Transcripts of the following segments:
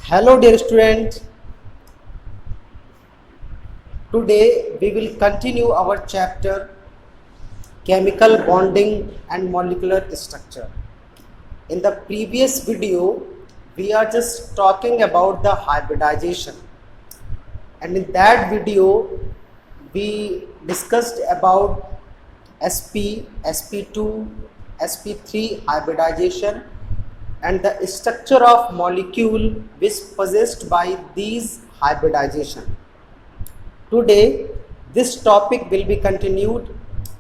Hello dear students, today we will continue our chapter chemical bonding and molecular structure. In the previous video we are just talking about the hybridization, and in that video we discussed about sp, sp2, sp3 hybridization and the structure of molecule which possessed by these hybridization. Today this topic will be continued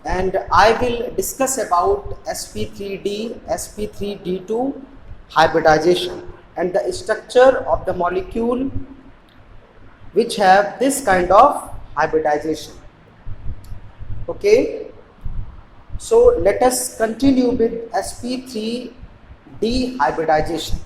and I will discuss about sp3d, sp3d2 hybridization and the structure of the molecule which have this kind of hybridization. Okay, so let us continue with sp3d hybridization.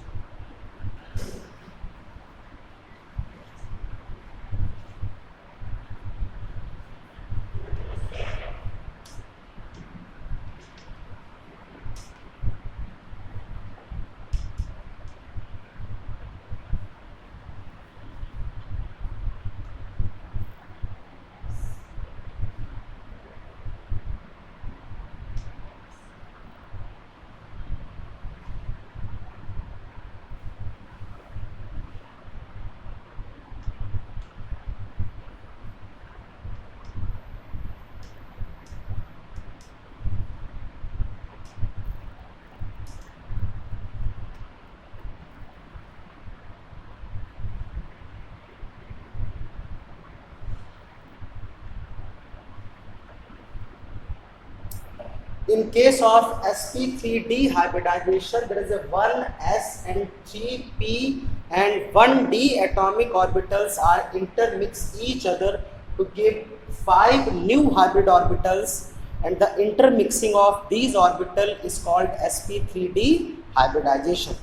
In case of sp3d hybridization, there is a 1s and 3p and 1d atomic orbitals are intermix each other to give 5 new hybrid orbitals, and the intermixing of these orbitals is called sp3d hybridization.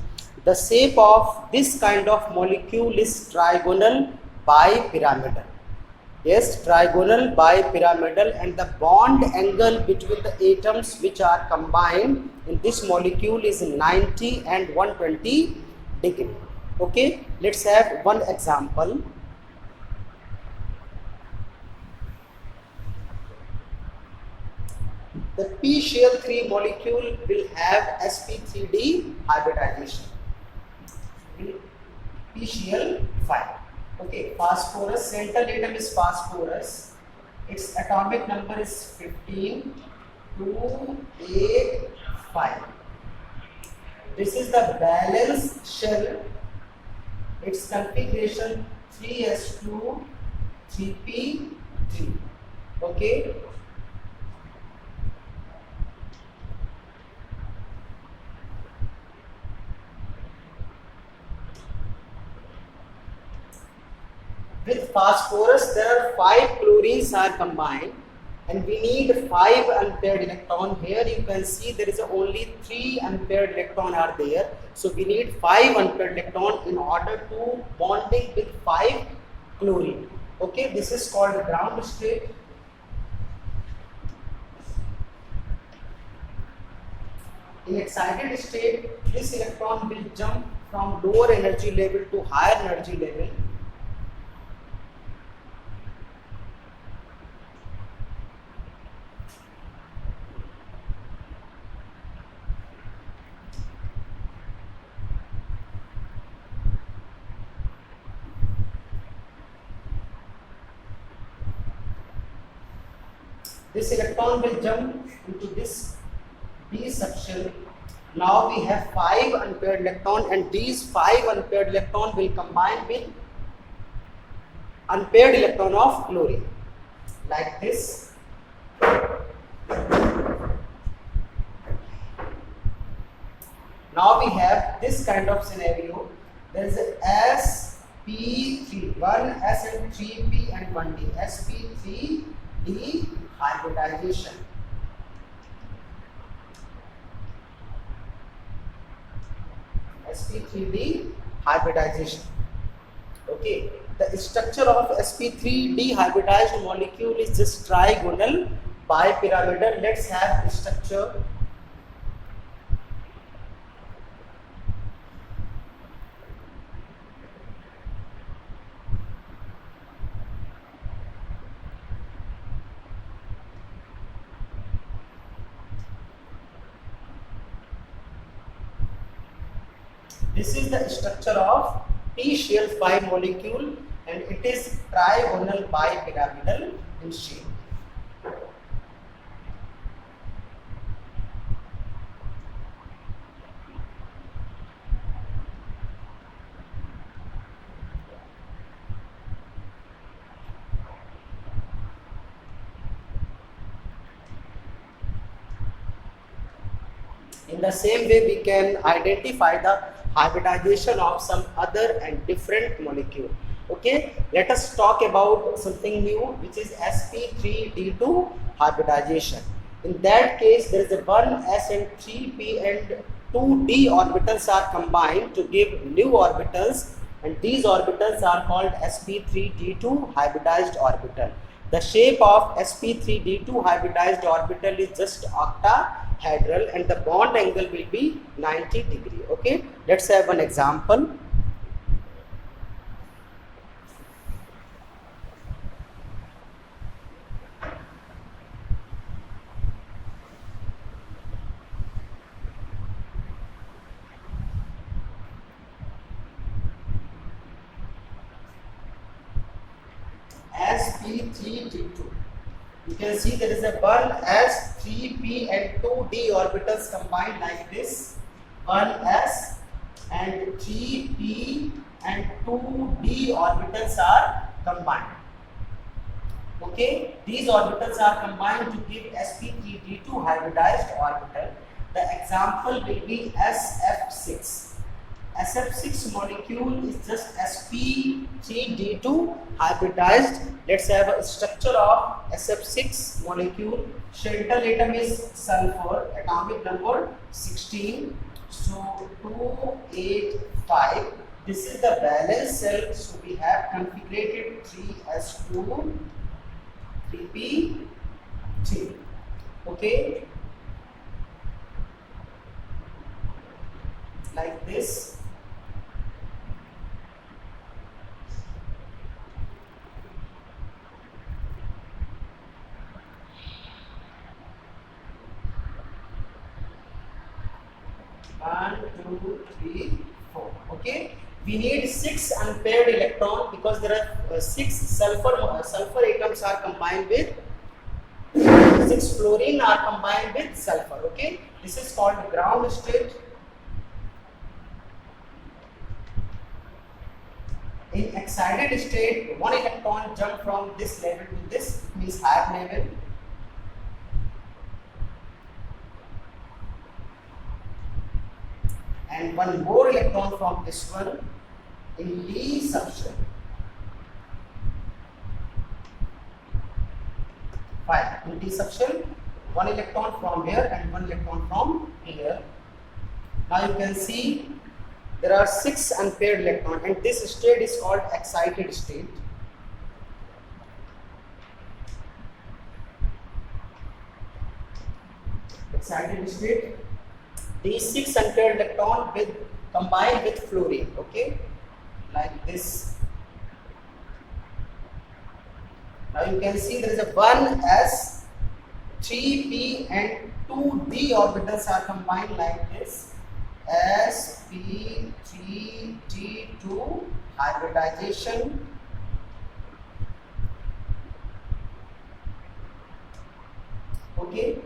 The shape of this kind of molecule is trigonal bipyramidal. Yes, trigonal bipyramidal, and the bond angle between the atoms which are combined in this molecule is 90 and 120 degree. Okay, let's have one example. The PCl3 molecule will have sp3d hybridization. PCl5. Okay, phosphorus, central atom is phosphorus. Its atomic number is 15, 2, 8, 5. This is the valence shell. Its configuration 3s2, 3p3. Okay. With phosphorus, there are 5 chlorines are combined, and we need 5 unpaired electron. Here you can see there is only 3 unpaired electron are there. So we need 5 unpaired electron in order to bonding with 5 chlorine. Okay, this is called ground state. In excited state, this electron will jump from lower energy level to higher energy level. This electron will jump into this d subshell. Now we have 5 unpaired electron, and these 5 unpaired electron will combine with unpaired electron of chlorine, like this. Now we have this kind of scenario. There is a sp3, 1s and 3p and 1d, sp3d hybridization. sp3d hybridization. Okay, the structure of sp3d hybridized molecule is just trigonal bipyramidal. Let's have structure. This is the structure of P shell 5 molecule and it is trigonal bipyramidal in shape. In the same way, we can identify the hybridization of some other and different molecule. Okay, let us talk about something new, which is sp3d2 hybridization. In that case, there is a 1s and 3p and 2d orbitals are combined to give new orbitals, and these orbitals are called sp3d2 hybridized orbital. The shape of sp3d2 hybridized orbital is just octahedral and the bond angle will be 90 degree. Okay, let's have an example. sp3d2. You can see there is a 1s, 3p and 2d orbitals combined like this. 1s and 3p and 2d orbitals are combined. Okay, these orbitals are combined to give sp3d2 hybridized orbital. The example will be SF6. SF6 molecule is just sp3d2 hybridized. Let's have a structure of SF6 molecule. Shelter atom is sulfur, atomic number 16. So 285. This is the valence cell. So we have configured 3s2, 3p3. Okay, like this. One, two, three, four. Okay, we need 6 unpaired electron because there are 6 sulfur atoms are combined with 6 fluorine are combined with sulfur. Okay, this is called ground state. In excited state, 1 electron jump from this level to this, it means higher level. And 1 more electron from this one in D subshell. 5 in D subshell, 1 electron from here and 1 electron from here. Now you can see there are 6 unpaired electrons and this state is called excited state. Excited state. These 6 unpaired electrons with combined with fluorine. Okay, like this. Now you can see there is a 1s, 3p and 2d orbitals are combined like this. sp3d2 hybridization. Okay,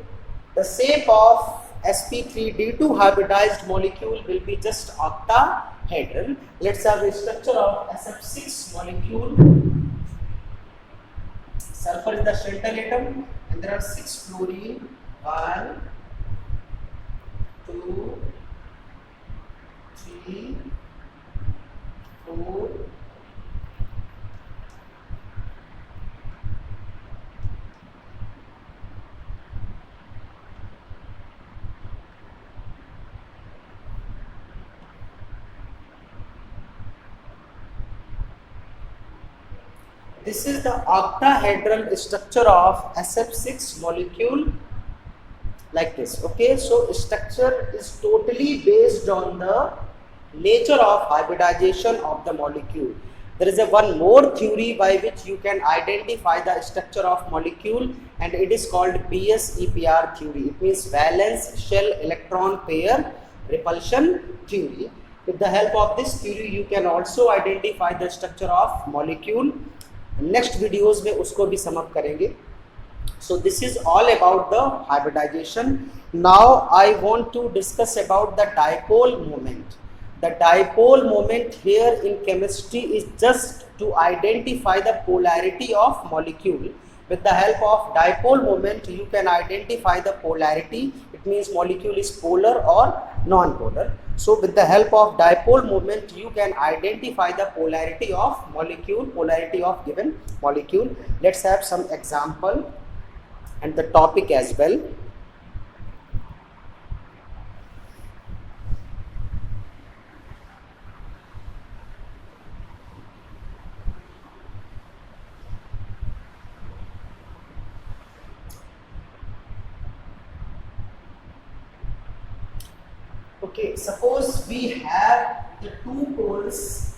the shape of sp3d2 hybridized molecule will be just octahedral. Let's have a structure of SF6 molecule. Sulfur is the shelter atom and there are 6 fluorine. 1, 2, 3, 4. This is the octahedral structure of SF6 molecule like this. Okay, so structure is totally based on the nature of hybridization of the molecule. There is a one more theory by which you can identify the structure of molecule and it is called BS-EPR theory. It means valence shell electron pair repulsion theory. With the help of this theory you can also identify the structure of molecule. Next videos में उसको भी sum up करेंगे. So this is all about the hybridization. Now I want to discuss about the dipole moment. The dipole moment here in chemistry is just to identify the polarity of molecule. With the help of dipole moment you can identify the polarity. It means molecule is polar or non-polar. So with the help of dipole moment you can identify the polarity of molecule, polarity of given molecule. Let's have some example and the topic as well. Okay, suppose we have the two poles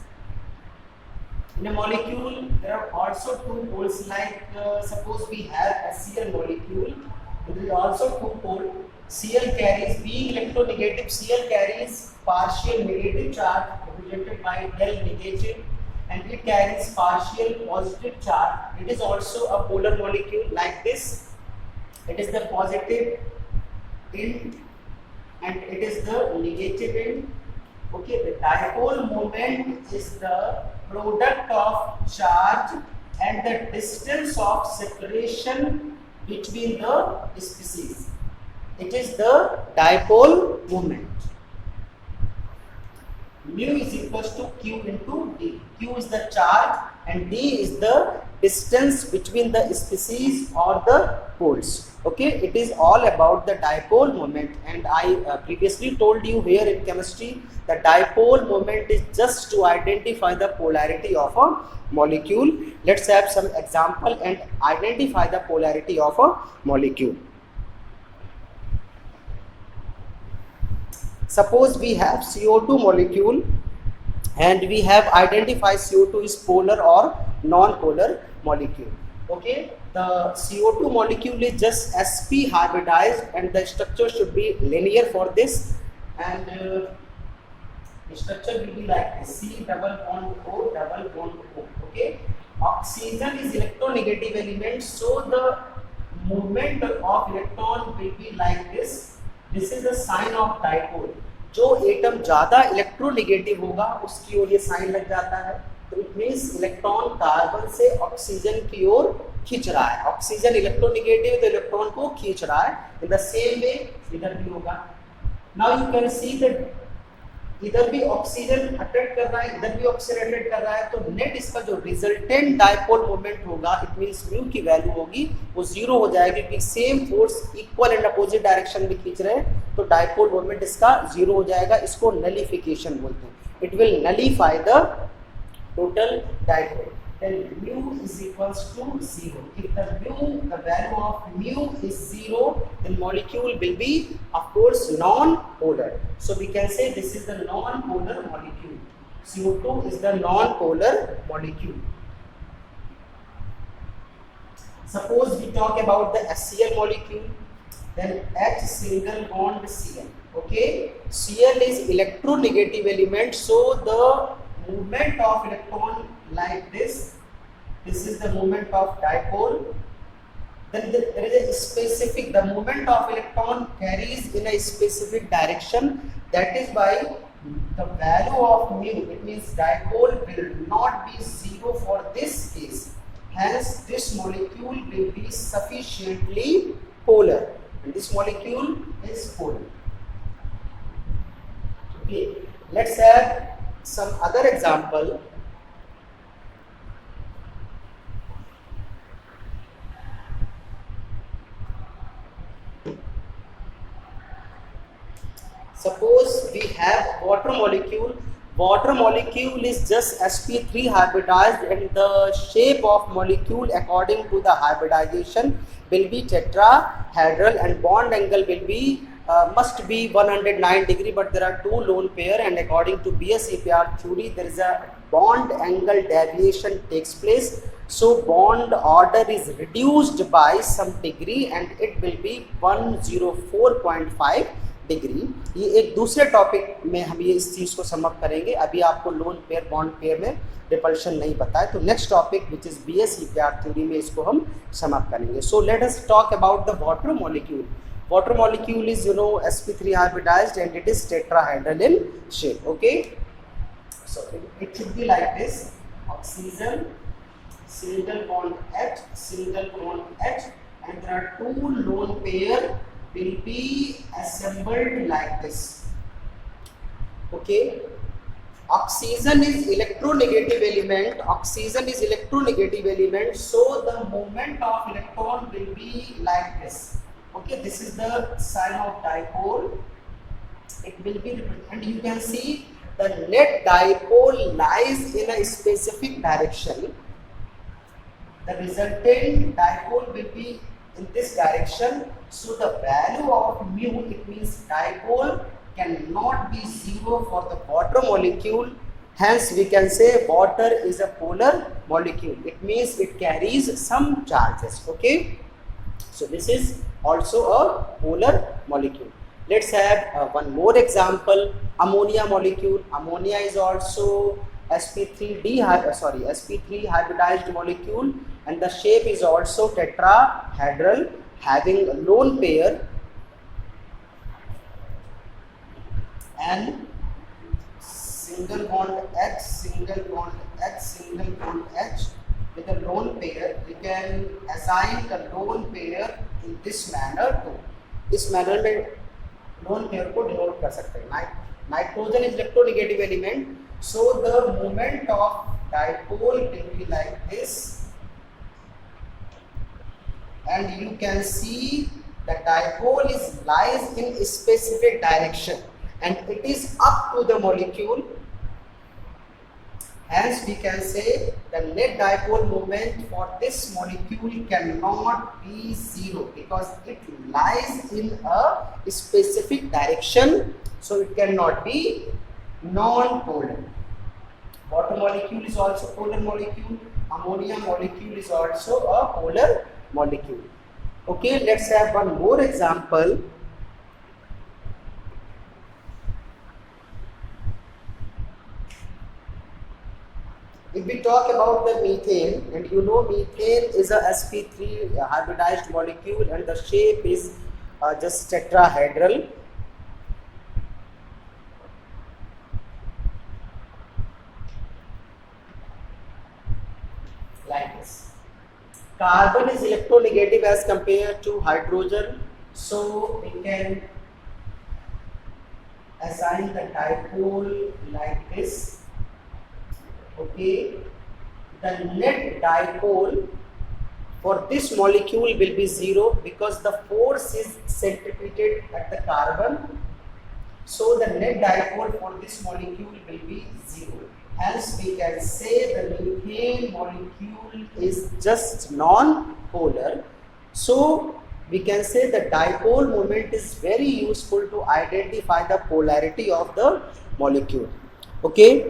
in a molecule. There are also two poles, like suppose we have a Cl molecule. There is also two poles. Cl carries, being electronegative, Cl carries partial negative charge represented by del negative, and it carries partial positive charge. It is also a polar molecule like this. It is the positive end and it is the negative end. Okay, the dipole moment is the product of charge and the distance of separation between the species. It is the dipole moment. Mu is equals to Q into D. Q is the charge and D is the distance between the species or the poles. Okay, it is all about the dipole moment, and I previously told you here in chemistry the dipole moment is just to identify the polarity of a molecule. Let's have some example and identify the polarity of a molecule. Suppose we have CO2 molecule and we have identified CO2 is polar or non-polar molecule. Okay, the CO2 molecule is just sp hybridized and the structure should be linear for this, and the structure will be like this: C double bond O double bond O. Okay, oxygen is electronegative element, so the movement of electron will be like this. This is the sign of dipole. जो atom ज्यादा electronegative होगा उसकी ओर ये sign लग जाता है, तो it means electron carbon से ऑक्सीजन की ओर खींच रहा है. ऑक्सीजन इलेक्ट्रोनेगेटिव तो इलेक्ट्रॉन को खींच रहा है. इन द सेम वे इधर भी होगा. Now you can see that इधर भी ऑक्सीजन अट्रैक्ट कर रहा है, इधर भी ऑक्सीजन अट्रैक्ट कर रहा है, तो नेट इसका जो रिजल्टेंट डायपोल मोमेंट होगा, इट मींस म्यू की वैल्यू होगी वो जीरो हो जाएगी, क्योंकि same force equal and opposite direction में खींच रहे हैं, तो डायपोल मोमेंट इसका जीरो हो जाएगा. इसको नलिफिकेशन बोलते हैं. It will nullify the total dipole. Then mu is equals to 0. If the value of mu is 0, then molecule will be of course non-polar. So we can say this is the non-polar molecule. CO2 is the non-polar molecule. Suppose we talk about the HCl molecule, then H single bond Cl. Okay, Cl is electronegative element, so the movement of electron like this is the movement of dipole. Then there is a specific, the movement of electron carries in a specific direction. That is why the value of mu, it means dipole will not be zero for this case. Hence this molecule will be sufficiently polar, and this molecule is polar. Okay, let's have some other example. Suppose we have water molecule. Water molecule is just sp3 hybridized, and the shape of molecule according to the hybridization will be tetrahedral, and bond angle will be must be 109 degree, but there are two lone pair, and according to BS-EPR theory there is a bond angle deviation takes place. So bond order is reduced by some degree and it will be 104.5 degree. ये एक दूसरे topic में हम ये इस चीज़ को sum up करेंगे। अभी आपको लोन पेयर बॉन्ड पेयर में रिपल्शन नहीं पता है, तो next topic which is BS EPR theory में इसको हम समअप करेंगे। So let us talk about the water molecule. Water molecule is sp3 hybridized and it is tetrahedral in shape. Okay, so it should be like this: oxygen, single bond H, single bond H, and there are two lone pair will be assembled like this. Okay, oxygen is electronegative element. Oxygen is electronegative element, so the movement of electron will be like this. Okay, this is the sign of dipole. It will be, and you can see the net dipole lies in a specific direction. The resultant dipole will be in this direction. So the value of mu, it means dipole cannot be zero for the water molecule. Hence we can say water is a polar molecule. It means it carries some charges. Okay, so this is also a polar molecule. Let's have one more example: ammonia molecule. Ammonia is also sp3 hybridized molecule, and the shape is also tetrahedral, having a lone pair and single bond H, single bond H, single bond H with a lone pair. We can assign the lone pair in this manner too. इस manner में lone pair को denote कर सकते हैं. Nitrogen is electronegative element, so the moment of dipole will be like this, and you can see the dipole lies in a specific direction and it is up to the molecule. Hence we can say the net dipole moment for this molecule cannot be zero because it lies in a specific direction, so it cannot be non-polar. Water molecule is also polar molecule. Ammonia molecule is also a polar molecule. Okay, let's have one more example. If we talk about the methane, and methane is a sp3 hybridized molecule and the shape is just tetrahedral. Like this. Carbon is electronegative as compared to hydrogen, so we can assign the dipole like this. Okay, the net dipole for this molecule will be zero because the force is centripeted at the carbon, so the net dipole for this molecule will be zero. Hence we can say the methane molecule is just non-polar. So we can say the dipole moment is very useful to identify the polarity of the molecule. Okay,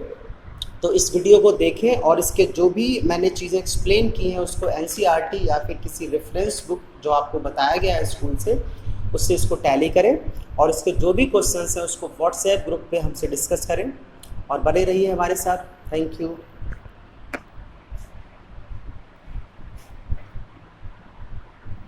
तो इस video को देखें और इसके जो भी मैंने चीज़ें एक्सप्लेन की हैं उसको NCERT या फिर किसी रेफरेंस बुक जो आपको बताया गया है स्कूल से, उससे इसको टैली करें और इसके जो भी क्वेश्चंस हैं उसको व्हाट्सएप ग्रुप पे हमसे डिस्कस करें और बने रहिए हमारे साथ. Thank you.